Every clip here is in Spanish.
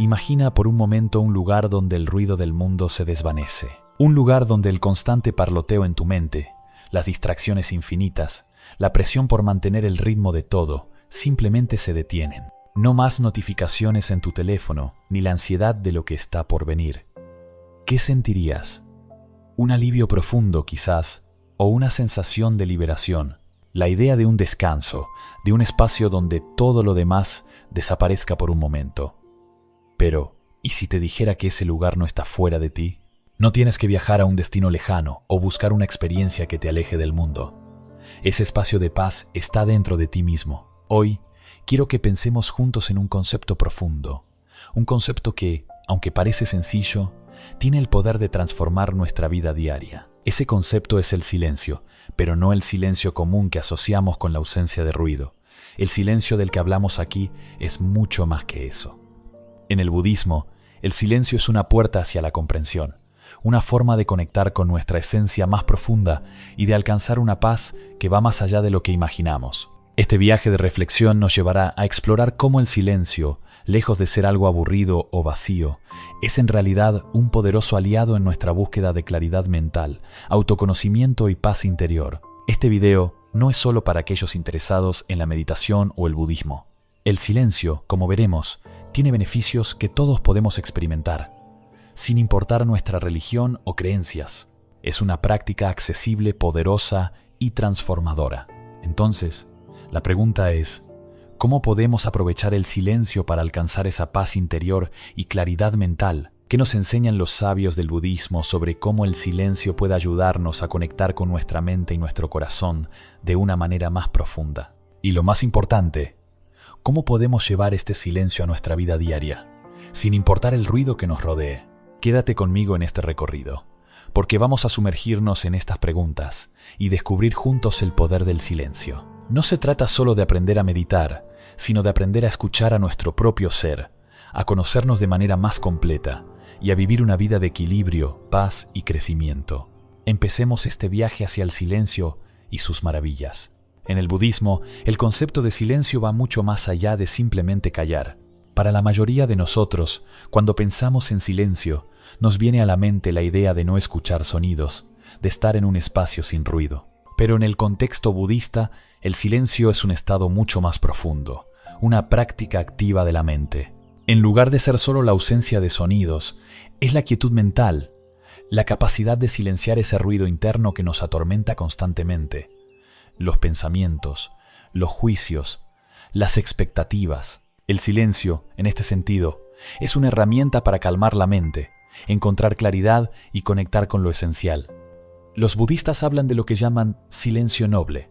Imagina por un momento un lugar donde el ruido del mundo se desvanece. Un lugar donde el constante parloteo en tu mente, las distracciones infinitas, la presión por mantener el ritmo de todo, simplemente se detienen. No más notificaciones en tu teléfono, ni la ansiedad de lo que está por venir. ¿Qué sentirías? Un alivio profundo, quizás, o una sensación de liberación. La idea de un descanso, de un espacio donde todo lo demás desaparezca por un momento. Pero, ¿y si te dijera que ese lugar no está fuera de ti? No tienes que viajar a un destino lejano o buscar una experiencia que te aleje del mundo. Ese espacio de paz está dentro de ti mismo. Hoy, quiero que pensemos juntos en un concepto profundo. Un concepto que, aunque parece sencillo, tiene el poder de transformar nuestra vida diaria. Ese concepto es el silencio, pero no el silencio común que asociamos con la ausencia de ruido. El silencio del que hablamos aquí es mucho más que eso. En el budismo, el silencio es una puerta hacia la comprensión, una forma de conectar con nuestra esencia más profunda y de alcanzar una paz que va más allá de lo que imaginamos. Este viaje de reflexión nos llevará a explorar cómo el silencio, lejos de ser algo aburrido o vacío, es en realidad un poderoso aliado en nuestra búsqueda de claridad mental, autoconocimiento y paz interior. Este video no es solo para aquellos interesados en la meditación o el budismo. El silencio, como veremos, tiene beneficios que todos podemos experimentar, sin importar nuestra religión o creencias. Es una práctica accesible, poderosa y transformadora. Entonces, la pregunta es, ¿cómo podemos aprovechar el silencio para alcanzar esa paz interior y claridad mental? ¿Qué nos enseñan los sabios del budismo sobre cómo el silencio puede ayudarnos a conectar con nuestra mente y nuestro corazón de una manera más profunda? Y lo más importante, ¿cómo podemos llevar este silencio a nuestra vida diaria, sin importar el ruido que nos rodee? Quédate conmigo en este recorrido, porque vamos a sumergirnos en estas preguntas y descubrir juntos el poder del silencio. No se trata solo de aprender a meditar, sino de aprender a escuchar a nuestro propio ser, a conocernos de manera más completa y a vivir una vida de equilibrio, paz y crecimiento. Empecemos este viaje hacia el silencio y sus maravillas. En el budismo, el concepto de silencio va mucho más allá de simplemente callar. Para la mayoría de nosotros, cuando pensamos en silencio, nos viene a la mente la idea de no escuchar sonidos, de estar en un espacio sin ruido. Pero en el contexto budista, el silencio es un estado mucho más profundo, una práctica activa de la mente. En lugar de ser solo la ausencia de sonidos, es la quietud mental, la capacidad de silenciar ese ruido interno que nos atormenta constantemente. Los pensamientos, los juicios, las expectativas. El silencio, en este sentido, es una herramienta para calmar la mente, encontrar claridad y conectar con lo esencial. Los budistas hablan de lo que llaman silencio noble.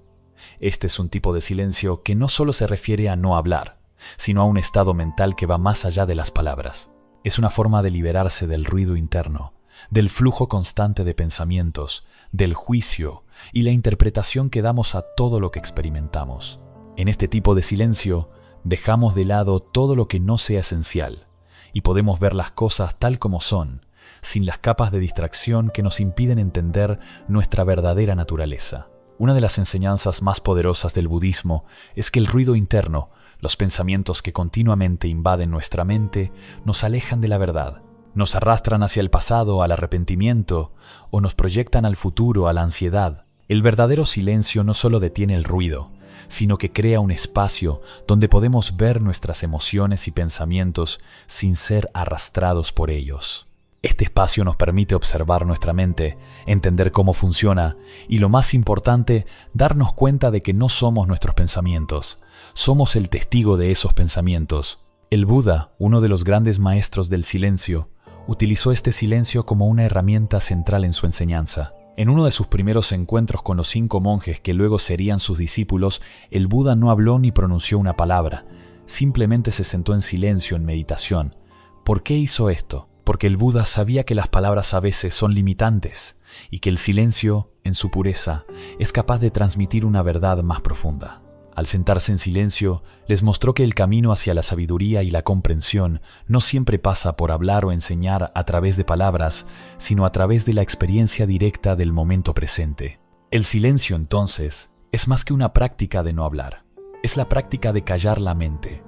Este es un tipo de silencio que no solo se refiere a no hablar, sino a un estado mental que va más allá de las palabras. Es una forma de liberarse del ruido interno, del flujo constante de pensamientos, del juicio y la interpretación que damos a todo lo que experimentamos. En este tipo de silencio, dejamos de lado todo lo que no sea esencial y podemos ver las cosas tal como son, sin las capas de distracción que nos impiden entender nuestra verdadera naturaleza. Una de las enseñanzas más poderosas del budismo es que el ruido interno, los pensamientos que continuamente invaden nuestra mente, nos alejan de la verdad, nos arrastran hacia el pasado, al arrepentimiento, o nos proyectan al futuro, a la ansiedad. El verdadero silencio no solo detiene el ruido, sino que crea un espacio donde podemos ver nuestras emociones y pensamientos sin ser arrastrados por ellos. Este espacio nos permite observar nuestra mente, entender cómo funciona y, lo más importante, darnos cuenta de que no somos nuestros pensamientos, somos el testigo de esos pensamientos. El Buda, uno de los grandes maestros del silencio, utilizó este silencio como una herramienta central en su enseñanza. En uno de sus primeros encuentros con los 5 monjes que luego serían sus discípulos, el Buda no habló ni pronunció una palabra, simplemente se sentó en silencio en meditación. ¿Por qué hizo esto? Porque el Buda sabía que las palabras a veces son limitantes y que el silencio, en su pureza, es capaz de transmitir una verdad más profunda. Al sentarse en silencio, les mostró que el camino hacia la sabiduría y la comprensión no siempre pasa por hablar o enseñar a través de palabras, sino a través de la experiencia directa del momento presente. El silencio, entonces, es más que una práctica de no hablar. Es la práctica de callar la mente,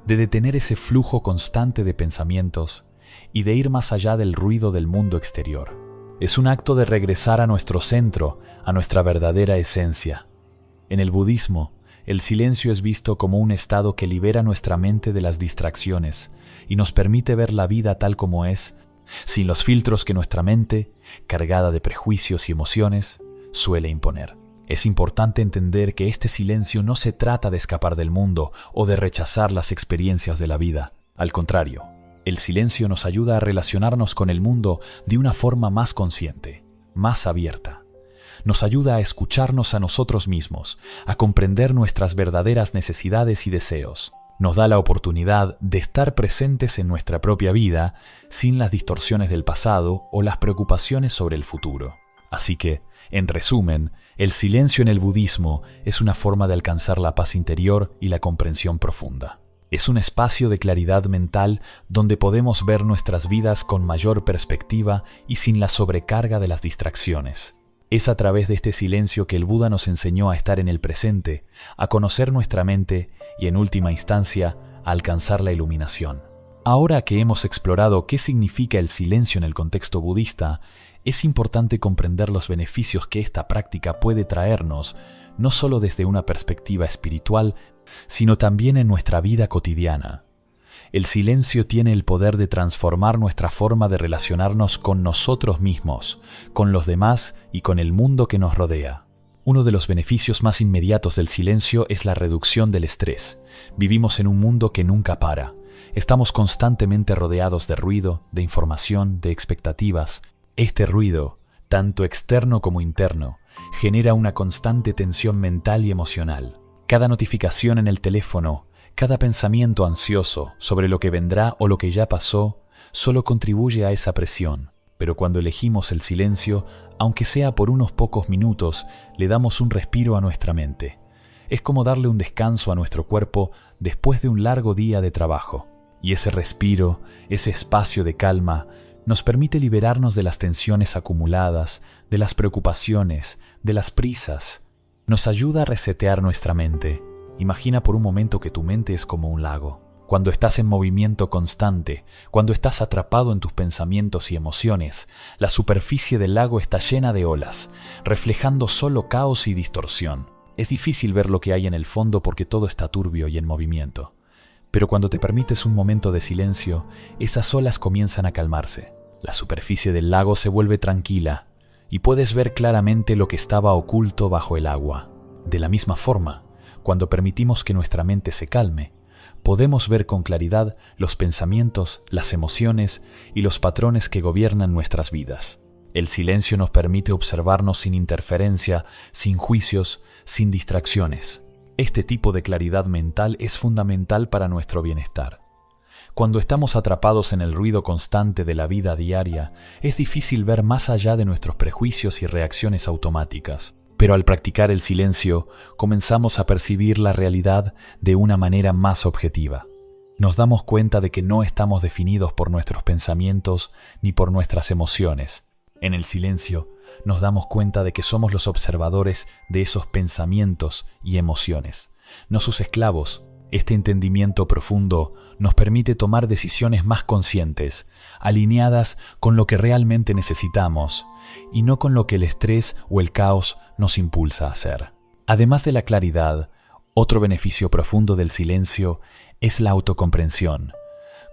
de detener ese flujo constante de pensamientos y de ir más allá del ruido del mundo exterior. Es un acto de regresar a nuestro centro, a nuestra verdadera esencia. En el budismo, el silencio es visto como un estado que libera nuestra mente de las distracciones y nos permite ver la vida tal como es, sin los filtros que nuestra mente, cargada de prejuicios y emociones, suele imponer. Es importante entender que este silencio no se trata de escapar del mundo o de rechazar las experiencias de la vida. Al contrario, el silencio nos ayuda a relacionarnos con el mundo de una forma más consciente, más abierta. Nos ayuda a escucharnos a nosotros mismos, a comprender nuestras verdaderas necesidades y deseos. Nos da la oportunidad de estar presentes en nuestra propia vida sin las distorsiones del pasado o las preocupaciones sobre el futuro. Así que, en resumen, el silencio en el budismo es una forma de alcanzar la paz interior y la comprensión profunda. Es un espacio de claridad mental donde podemos ver nuestras vidas con mayor perspectiva y sin la sobrecarga de las distracciones. Es a través de este silencio que el Buda nos enseñó a estar en el presente, a conocer nuestra mente y, en última instancia, a alcanzar la iluminación. Ahora que hemos explorado qué significa el silencio en el contexto budista, es importante comprender los beneficios que esta práctica puede traernos, no solo desde una perspectiva espiritual, sino también en nuestra vida cotidiana. El silencio tiene el poder de transformar nuestra forma de relacionarnos con nosotros mismos, con los demás y con el mundo que nos rodea. Uno de los beneficios más inmediatos del silencio es la reducción del estrés. Vivimos en un mundo que nunca para. Estamos constantemente rodeados de ruido, de información, de expectativas. Este ruido, tanto externo como interno, genera una constante tensión mental y emocional. Cada notificación en el teléfono, cada pensamiento ansioso sobre lo que vendrá o lo que ya pasó, solo contribuye a esa presión. Pero cuando elegimos el silencio, aunque sea por unos pocos minutos, le damos un respiro a nuestra mente. Es como darle un descanso a nuestro cuerpo después de un largo día de trabajo. Y ese respiro, ese espacio de calma, nos permite liberarnos de las tensiones acumuladas, de las preocupaciones, de las prisas. Nos ayuda a resetear nuestra mente. Imagina por un momento que tu mente es como un lago. Cuando estás en movimiento constante, cuando estás atrapado en tus pensamientos y emociones, la superficie del lago está llena de olas, reflejando solo caos y distorsión. Es difícil ver lo que hay en el fondo porque todo está turbio y en movimiento. Pero cuando te permites un momento de silencio, esas olas comienzan a calmarse. La superficie del lago se vuelve tranquila y puedes ver claramente lo que estaba oculto bajo el agua. De la misma forma, cuando permitimos que nuestra mente se calme, podemos ver con claridad los pensamientos, las emociones y los patrones que gobiernan nuestras vidas. El silencio nos permite observarnos sin interferencia, sin juicios, sin distracciones. Este tipo de claridad mental es fundamental para nuestro bienestar. Cuando estamos atrapados en el ruido constante de la vida diaria, es difícil ver más allá de nuestros prejuicios y reacciones automáticas. Pero al practicar el silencio, comenzamos a percibir la realidad de una manera más objetiva. Nos damos cuenta de que no estamos definidos por nuestros pensamientos ni por nuestras emociones. En el silencio, nos damos cuenta de que somos los observadores de esos pensamientos y emociones, no sus esclavos. Este entendimiento profundo nos permite tomar decisiones más conscientes, alineadas con lo que realmente necesitamos y no con lo que el estrés o el caos nos impulsa a hacer. Además de la claridad, otro beneficio profundo del silencio es la autocomprensión.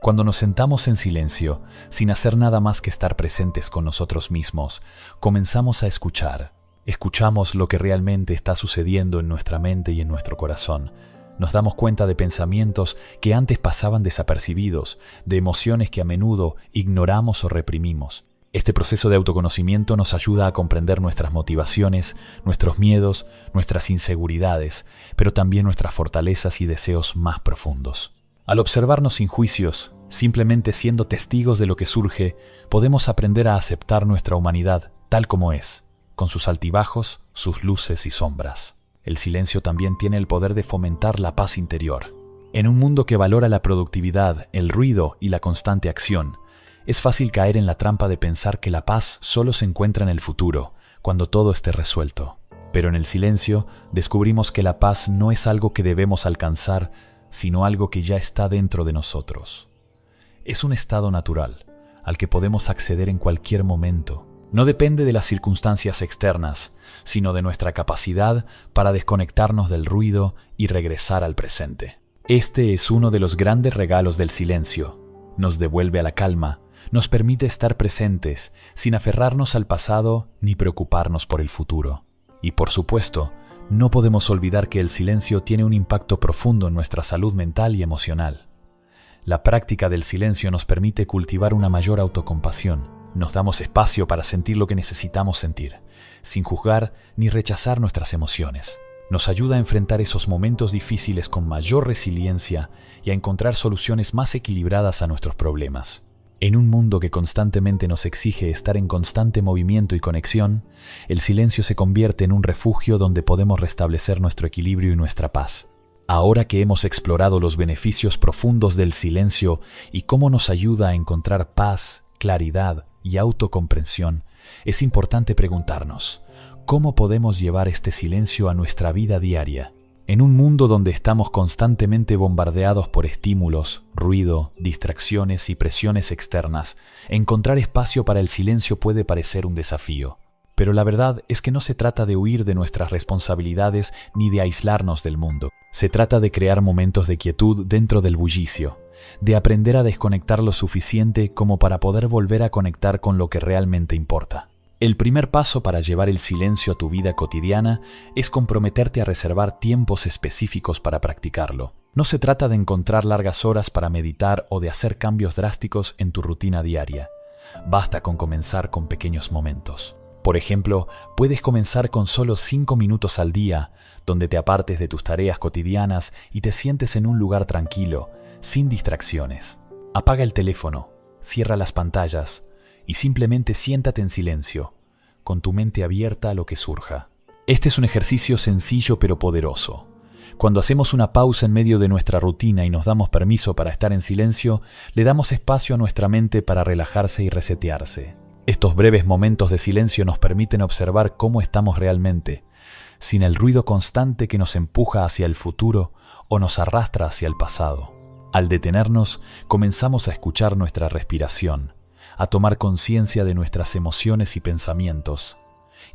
Cuando nos sentamos en silencio, sin hacer nada más que estar presentes con nosotros mismos, comenzamos a escuchar. Escuchamos lo que realmente está sucediendo en nuestra mente y en nuestro corazón. Nos damos cuenta de pensamientos que antes pasaban desapercibidos, de emociones que a menudo ignoramos o reprimimos. Este proceso de autoconocimiento nos ayuda a comprender nuestras motivaciones, nuestros miedos, nuestras inseguridades, pero también nuestras fortalezas y deseos más profundos. Al observarnos sin juicios, simplemente siendo testigos de lo que surge, podemos aprender a aceptar nuestra humanidad tal como es, con sus altibajos, sus luces y sombras. El silencio también tiene el poder de fomentar la paz interior. En un mundo que valora la productividad, el ruido y la constante acción, es fácil caer en la trampa de pensar que la paz solo se encuentra en el futuro, cuando todo esté resuelto. Pero en el silencio descubrimos que la paz no es algo que debemos alcanzar, sino algo que ya está dentro de nosotros. Es un estado natural, al que podemos acceder en cualquier momento. No depende de las circunstancias externas, sino de nuestra capacidad para desconectarnos del ruido y regresar al presente. Este es uno de los grandes regalos del silencio. Nos devuelve a la calma, nos permite estar presentes, sin aferrarnos al pasado ni preocuparnos por el futuro. Y por supuesto, no podemos olvidar que el silencio tiene un impacto profundo en nuestra salud mental y emocional. La práctica del silencio nos permite cultivar una mayor autocompasión. Nos damos espacio para sentir lo que necesitamos sentir, sin juzgar ni rechazar nuestras emociones. Nos ayuda a enfrentar esos momentos difíciles con mayor resiliencia y a encontrar soluciones más equilibradas a nuestros problemas. En un mundo que constantemente nos exige estar en constante movimiento y conexión, el silencio se convierte en un refugio donde podemos restablecer nuestro equilibrio y nuestra paz. Ahora que hemos explorado los beneficios profundos del silencio y cómo nos ayuda a encontrar paz, claridad y autocomprensión, es importante preguntarnos, ¿cómo podemos llevar este silencio a nuestra vida diaria? En un mundo donde estamos constantemente bombardeados por estímulos, ruido, distracciones y presiones externas, encontrar espacio para el silencio puede parecer un desafío. Pero la verdad es que no se trata de huir de nuestras responsabilidades ni de aislarnos del mundo. Se trata de crear momentos de quietud dentro del bullicio, de aprender a desconectar lo suficiente como para poder volver a conectar con lo que realmente importa. El primer paso para llevar el silencio a tu vida cotidiana es comprometerte a reservar tiempos específicos para practicarlo. No se trata de encontrar largas horas para meditar o de hacer cambios drásticos en tu rutina diaria. Basta con comenzar con pequeños momentos. Por ejemplo, puedes comenzar con solo 5 minutos al día, donde te apartes de tus tareas cotidianas y te sientes en un lugar tranquilo, sin distracciones. Apaga el teléfono, cierra las pantallas y simplemente siéntate en silencio, con tu mente abierta a lo que surja. Este es un ejercicio sencillo pero poderoso. Cuando hacemos una pausa en medio de nuestra rutina y nos damos permiso para estar en silencio, le damos espacio a nuestra mente para relajarse y resetearse. Estos breves momentos de silencio nos permiten observar cómo estamos realmente, sin el ruido constante que nos empuja hacia el futuro o nos arrastra hacia el pasado. Al detenernos, comenzamos a escuchar nuestra respiración, a tomar conciencia de nuestras emociones y pensamientos,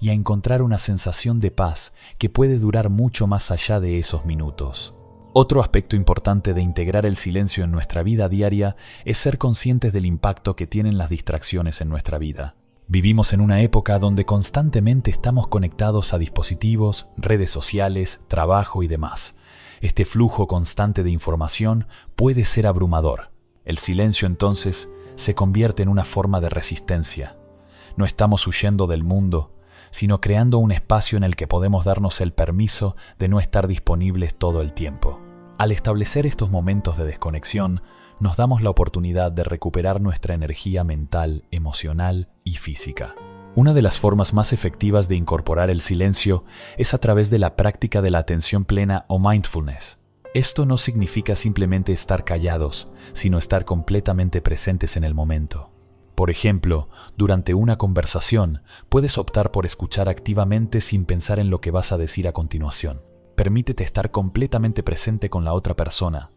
y a encontrar una sensación de paz que puede durar mucho más allá de esos minutos. Otro aspecto importante de integrar el silencio en nuestra vida diaria es ser conscientes del impacto que tienen las distracciones en nuestra vida. Vivimos en una época donde constantemente estamos conectados a dispositivos, redes sociales, trabajo y demás. Este flujo constante de información puede ser abrumador. El silencio entonces se convierte en una forma de resistencia. No estamos huyendo del mundo, sino creando un espacio en el que podemos darnos el permiso de no estar disponibles todo el tiempo. Al establecer estos momentos de desconexión, nos damos la oportunidad de recuperar nuestra energía mental, emocional y física. Una de las formas más efectivas de incorporar el silencio es a través de la práctica de la atención plena o mindfulness. Esto no significa simplemente estar callados, sino estar completamente presentes en el momento. Por ejemplo, durante una conversación, puedes optar por escuchar activamente sin pensar en lo que vas a decir a continuación. Permítete estar completamente presente con la otra persona,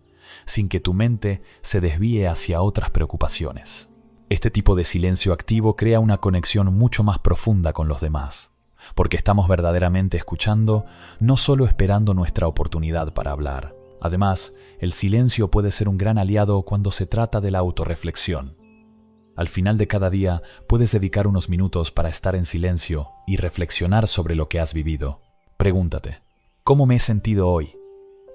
sin que tu mente se desvíe hacia otras preocupaciones. Este tipo de silencio activo crea una conexión mucho más profunda con los demás, porque estamos verdaderamente escuchando, no solo esperando nuestra oportunidad para hablar. Además, el silencio puede ser un gran aliado cuando se trata de la autorreflexión. Al final de cada día, puedes dedicar unos minutos para estar en silencio y reflexionar sobre lo que has vivido. Pregúntate, ¿cómo me he sentido hoy?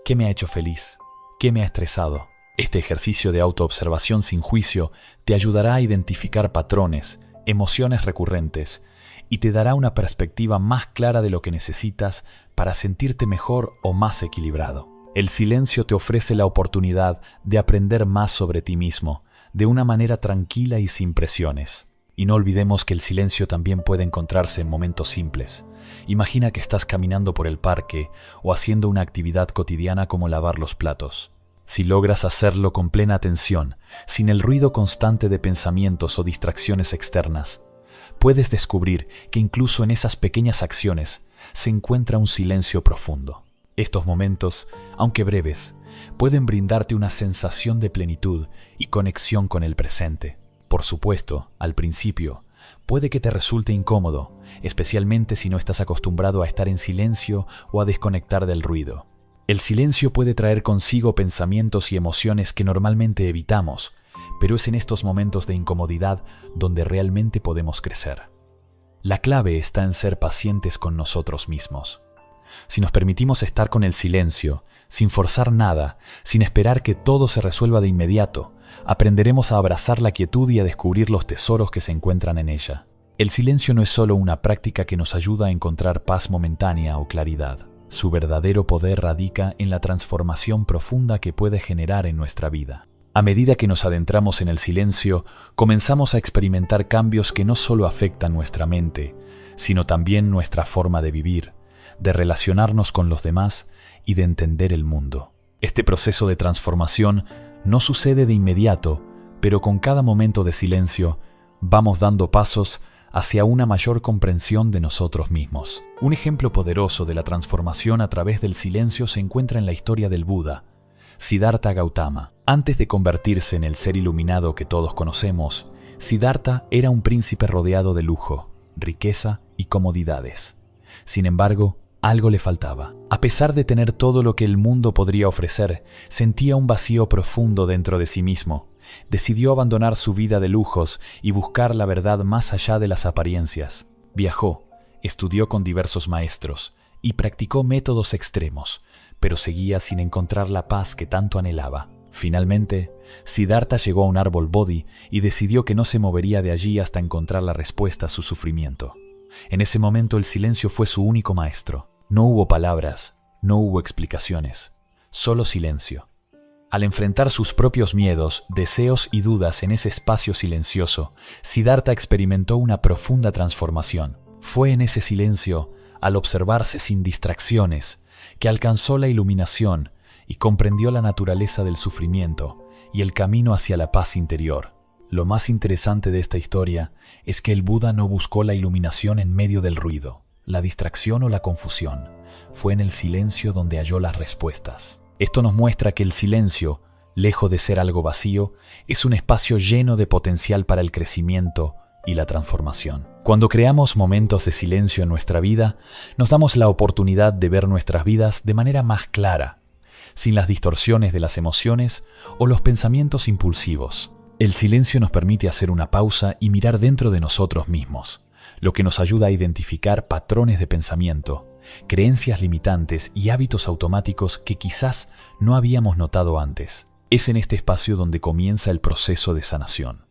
¿Qué me ha hecho feliz? ¿Qué me ha estresado? Este ejercicio de autoobservación sin juicio te ayudará a identificar patrones, emociones recurrentes y te dará una perspectiva más clara de lo que necesitas para sentirte mejor o más equilibrado. El silencio te ofrece la oportunidad de aprender más sobre ti mismo, de una manera tranquila y sin presiones. Y no olvidemos que el silencio también puede encontrarse en momentos simples. Imagina que estás caminando por el parque o haciendo una actividad cotidiana como lavar los platos. Si logras hacerlo con plena atención, sin el ruido constante de pensamientos o distracciones externas, puedes descubrir que incluso en esas pequeñas acciones se encuentra un silencio profundo. Estos momentos, aunque breves, pueden brindarte una sensación de plenitud y conexión con el presente. Por supuesto, al principio, puede que te resulte incómodo, especialmente si no estás acostumbrado a estar en silencio o a desconectar del ruido. El silencio puede traer consigo pensamientos y emociones que normalmente evitamos, pero es en estos momentos de incomodidad donde realmente podemos crecer. La clave está en ser pacientes con nosotros mismos. Si nos permitimos estar con el silencio, sin forzar nada, sin esperar que todo se resuelva de inmediato, aprenderemos a abrazar la quietud y a descubrir los tesoros que se encuentran en ella. El silencio no es solo una práctica que nos ayuda a encontrar paz momentánea o claridad. Su verdadero poder radica en la transformación profunda que puede generar en nuestra vida. A medida que nos adentramos en el silencio, comenzamos a experimentar cambios que no solo afectan nuestra mente, sino también nuestra forma de vivir, de relacionarnos con los demás y de entender el mundo. Este proceso de transformación no sucede de inmediato, pero con cada momento de silencio vamos dando pasos hacia una mayor comprensión de nosotros mismos. Un ejemplo poderoso de la transformación a través del silencio se encuentra en la historia del Buda, Siddhartha Gautama. Antes de convertirse en el ser iluminado que todos conocemos, Siddhartha era un príncipe rodeado de lujo, riqueza y comodidades. Sin embargo, algo le faltaba. A pesar de tener todo lo que el mundo podría ofrecer, sentía un vacío profundo dentro de sí mismo. Decidió abandonar su vida de lujos y buscar la verdad más allá de las apariencias. Viajó, estudió con diversos maestros y practicó métodos extremos, pero seguía sin encontrar la paz que tanto anhelaba. Finalmente, Siddhartha llegó a un árbol Bodhi y decidió que no se movería de allí hasta encontrar la respuesta a su sufrimiento. En ese momento el silencio fue su único maestro. No hubo palabras, no hubo explicaciones, solo silencio. Al enfrentar sus propios miedos, deseos y dudas en ese espacio silencioso, Siddhartha experimentó una profunda transformación. Fue en ese silencio, al observarse sin distracciones, que alcanzó la iluminación y comprendió la naturaleza del sufrimiento y el camino hacia la paz interior. Lo más interesante de esta historia es que el Buda no buscó la iluminación en medio del ruido, la distracción o la confusión. Fue en el silencio donde halló las respuestas. Esto nos muestra que el silencio, lejos de ser algo vacío, es un espacio lleno de potencial para el crecimiento y la transformación. Cuando creamos momentos de silencio en nuestra vida, nos damos la oportunidad de ver nuestras vidas de manera más clara, sin las distorsiones de las emociones o los pensamientos impulsivos. El silencio nos permite hacer una pausa y mirar dentro de nosotros mismos, lo que nos ayuda a identificar patrones de pensamiento, creencias limitantes y hábitos automáticos que quizás no habíamos notado antes. Es en este espacio donde comienza el proceso de sanación.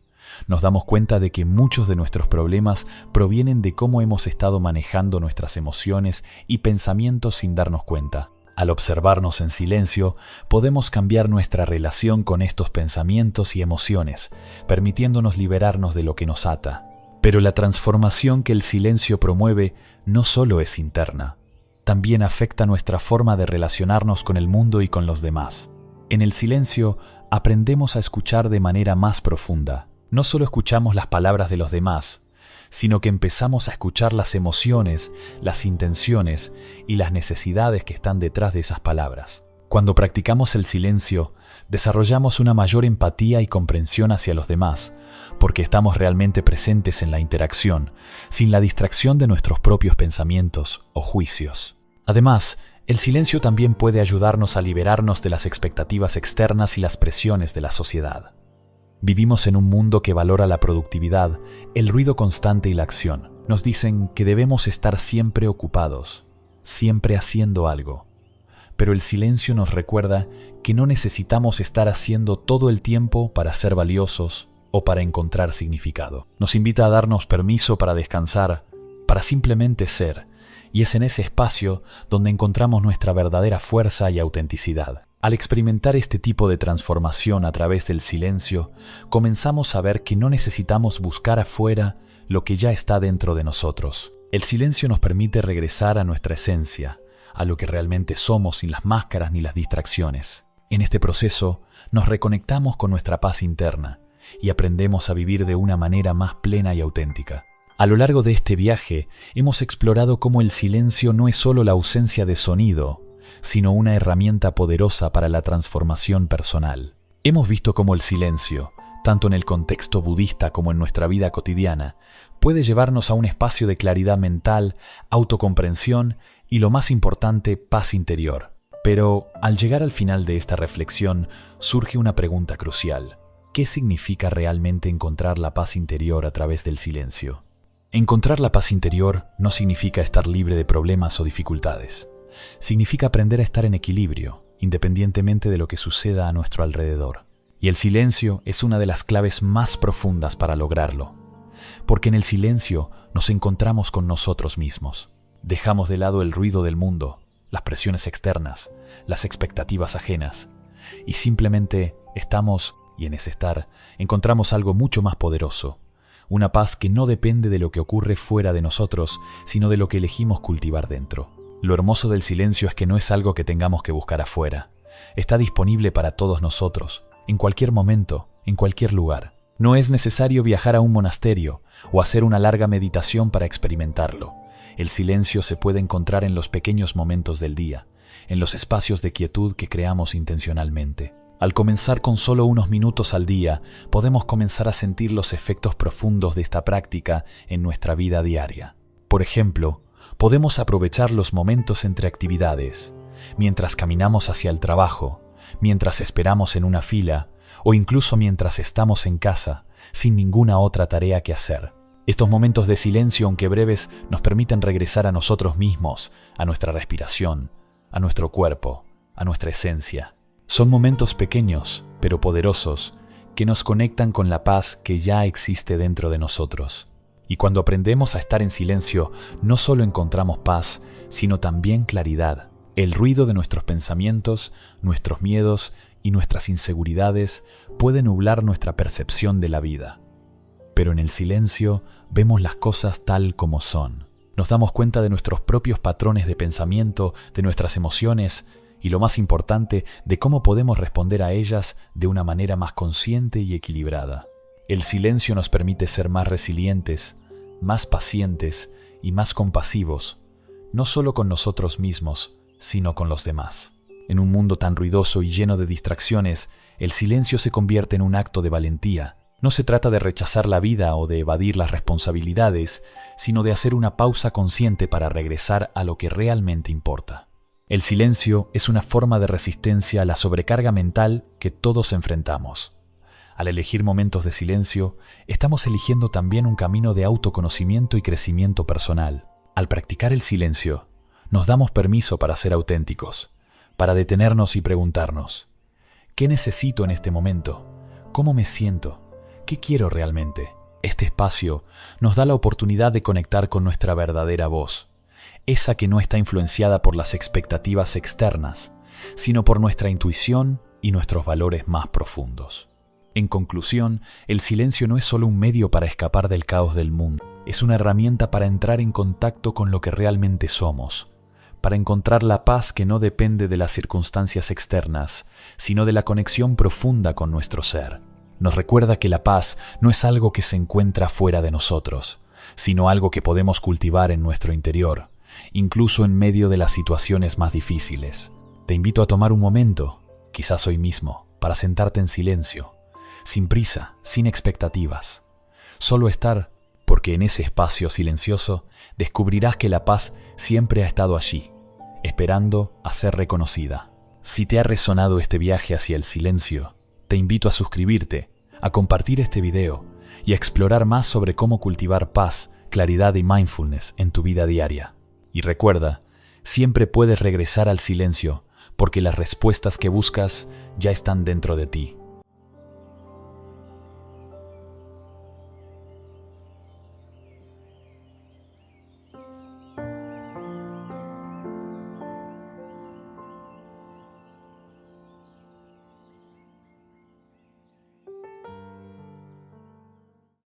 Nos damos cuenta de que muchos de nuestros problemas provienen de cómo hemos estado manejando nuestras emociones y pensamientos sin darnos cuenta. Al observarnos en silencio, podemos cambiar nuestra relación con estos pensamientos y emociones, permitiéndonos liberarnos de lo que nos ata. Pero la transformación que el silencio promueve no solo es interna, también afecta nuestra forma de relacionarnos con el mundo y con los demás. En el silencio aprendemos a escuchar de manera más profunda. No solo escuchamos las palabras de los demás, sino que empezamos a escuchar las emociones, las intenciones y las necesidades que están detrás de esas palabras. Cuando practicamos el silencio, desarrollamos una mayor empatía y comprensión hacia los demás, porque estamos realmente presentes en la interacción, sin la distracción de nuestros propios pensamientos o juicios. Además, el silencio también puede ayudarnos a liberarnos de las expectativas externas y las presiones de la sociedad. Vivimos en un mundo que valora la productividad, el ruido constante y la acción. Nos dicen que debemos estar siempre ocupados, siempre haciendo algo. Pero el silencio nos recuerda que no necesitamos estar haciendo todo el tiempo para ser valiosos o para encontrar significado. Nos invita a darnos permiso para descansar, para simplemente ser, y es en ese espacio donde encontramos nuestra verdadera fuerza y autenticidad. Al experimentar este tipo de transformación a través del silencio, comenzamos a ver que no necesitamos buscar afuera lo que ya está dentro de nosotros. El silencio nos permite regresar a nuestra esencia, a lo que realmente somos sin las máscaras ni las distracciones. En este proceso, nos reconectamos con nuestra paz interna y aprendemos a vivir de una manera más plena y auténtica. A lo largo de este viaje, hemos explorado cómo el silencio no es solo la ausencia de sonido, sino una herramienta poderosa para la transformación personal. Hemos visto cómo el silencio, tanto en el contexto budista como en nuestra vida cotidiana, puede llevarnos a un espacio de claridad mental, autocomprensión y, lo más importante, paz interior. Pero, al llegar al final de esta reflexión, surge una pregunta crucial. ¿Qué significa realmente encontrar la paz interior a través del silencio? Encontrar la paz interior no significa estar libre de problemas o dificultades. Significa aprender a estar en equilibrio, independientemente de lo que suceda a nuestro alrededor. Y el silencio es una de las claves más profundas para lograrlo. Porque en el silencio nos encontramos con nosotros mismos. Dejamos de lado el ruido del mundo, las presiones externas, las expectativas ajenas, y simplemente estamos, y en ese estar encontramos algo mucho más poderoso, una paz que no depende de lo que ocurre fuera de nosotros, sino de lo que elegimos cultivar dentro. Lo hermoso del silencio es que no es algo que tengamos que buscar afuera. Está disponible para todos nosotros, en cualquier momento, en cualquier lugar. No es necesario viajar a un monasterio o hacer una larga meditación para experimentarlo. El silencio se puede encontrar en los pequeños momentos del día, en los espacios de quietud que creamos intencionalmente. Al comenzar con solo unos minutos al día, podemos comenzar a sentir los efectos profundos de esta práctica en nuestra vida diaria. Por ejemplo, podemos aprovechar los momentos entre actividades, mientras caminamos hacia el trabajo, mientras esperamos en una fila o incluso mientras estamos en casa, sin ninguna otra tarea que hacer. Estos momentos de silencio, aunque breves, nos permiten regresar a nosotros mismos, a nuestra respiración, a nuestro cuerpo, a nuestra esencia. Son momentos pequeños, pero poderosos, que nos conectan con la paz que ya existe dentro de nosotros. Y cuando aprendemos a estar en silencio, no solo encontramos paz, sino también claridad. El ruido de nuestros pensamientos, nuestros miedos y nuestras inseguridades puede nublar nuestra percepción de la vida. Pero en el silencio vemos las cosas tal como son. Nos damos cuenta de nuestros propios patrones de pensamiento, de nuestras emociones y, lo más importante, de cómo podemos responder a ellas de una manera más consciente y equilibrada. El silencio nos permite ser más resilientes, más pacientes y más compasivos, no solo con nosotros mismos, sino con los demás. En un mundo tan ruidoso y lleno de distracciones, el silencio se convierte en un acto de valentía. No se trata de rechazar la vida o de evadir las responsabilidades, sino de hacer una pausa consciente para regresar a lo que realmente importa. El silencio es una forma de resistencia a la sobrecarga mental que todos enfrentamos. Al elegir momentos de silencio, estamos eligiendo también un camino de autoconocimiento y crecimiento personal. Al practicar el silencio, nos damos permiso para ser auténticos, para detenernos y preguntarnos: ¿qué necesito en este momento? ¿Cómo me siento? ¿Qué quiero realmente? Este espacio nos da la oportunidad de conectar con nuestra verdadera voz, esa que no está influenciada por las expectativas externas, sino por nuestra intuición y nuestros valores más profundos. En conclusión, el silencio no es solo un medio para escapar del caos del mundo, es una herramienta para entrar en contacto con lo que realmente somos, para encontrar la paz que no depende de las circunstancias externas, sino de la conexión profunda con nuestro ser. Nos recuerda que la paz no es algo que se encuentra fuera de nosotros, sino algo que podemos cultivar en nuestro interior, incluso en medio de las situaciones más difíciles. Te invito a tomar un momento, quizás hoy mismo, para sentarte en silencio, sin prisa, sin expectativas. Solo estar, porque en ese espacio silencioso descubrirás que la paz siempre ha estado allí, esperando a ser reconocida. Si te ha resonado este viaje hacia el silencio, te invito a suscribirte, a compartir este video y a explorar más sobre cómo cultivar paz, claridad y mindfulness en tu vida diaria. Y recuerda, siempre puedes regresar al silencio porque las respuestas que buscas ya están dentro de ti.